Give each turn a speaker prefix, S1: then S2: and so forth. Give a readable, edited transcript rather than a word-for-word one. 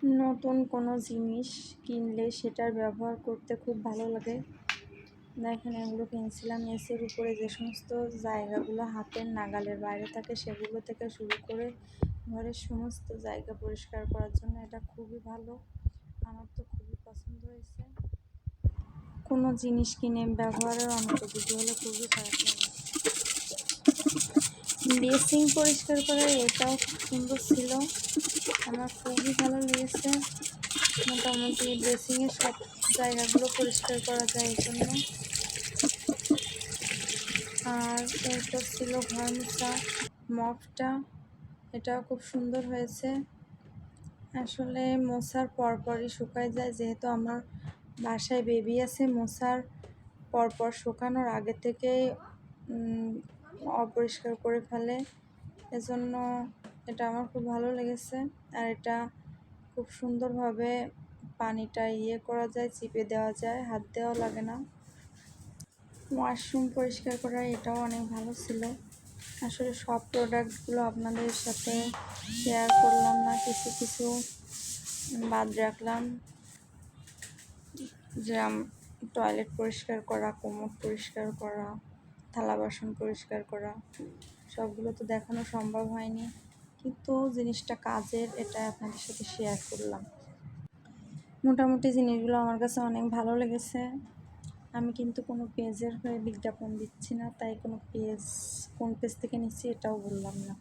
S1: নতুন কোনো জিনিস কিনলে সেটার ব্যবহার করতে খুব ভালো লাগে। দেখেন এগুলো কিনছিলাম, এসির উপরে যে সমস্ত জায়গাগুলো হাতের নাগালের বাইরে থাকে সেগুলো থেকে শুরু করে ঘরের সমস্ত জায়গা পরিষ্কার করার জন্য এটা খুবই ভালো। আমার তো খুবই পছন্দ হয়েছে। কোনো জিনিস কিনে ব্যবহারের অনুপযোগী হলে খুবই খারাপ লাগে। বেসিন পরিষ্কার করার এটাও খুব সুন্দর ছিল, আমার খুবই ভালো লেগেছে। মোটামুটি বেসিংয়ের সব জায়গাগুলো পরিষ্কার করা যায় এই জন্য। আর এরপর ছিল ঘর মোছা মপটা, এটাও খুব সুন্দর হয়েছে। আসলে মোছার পরপরই শুকায় যায়, যেহেতু আমার বাসায় বেবি আছে, মোছার পরপর শুকানোর আগে থেকেই অপরিষ্কার করে ফেলে, এজন্য এটা আমার খুব ভালো লেগেছে। আর এটা খুব সুন্দরভাবে পানিটা করা যায়, চিপে দেওয়া যায়, হাত দেওয়া লাগে না। ওয়াশরুম পরিষ্কার করা এটাও অনেক ভালো ছিল। আসলে সব প্রোডাক্টগুলো আপনাদের সাথে শেয়ার করলাম না, কিছু কিছু বাদ রাখলাম। যেমন টয়লেট পরিষ্কার করা, কোমর পরিষ্কার করা, থালা বাসন পরিষ্কার করা, সবগুলো তো দেখানো সম্ভব হয়নি, কিন্তু জিনিসটা কাজের, এটা আপনাদের সাথে শেয়ার করলাম। মোটামুটি জিনিসগুলো আমার কাছে অনেক ভালো লেগেছে। আমি কিন্তু কোনো পেজের হয়ে বিজ্ঞাপন দিচ্ছি না, তাই কোনো পেজ কোন পেজ থেকে নিচ্ছি এটাও বললাম না।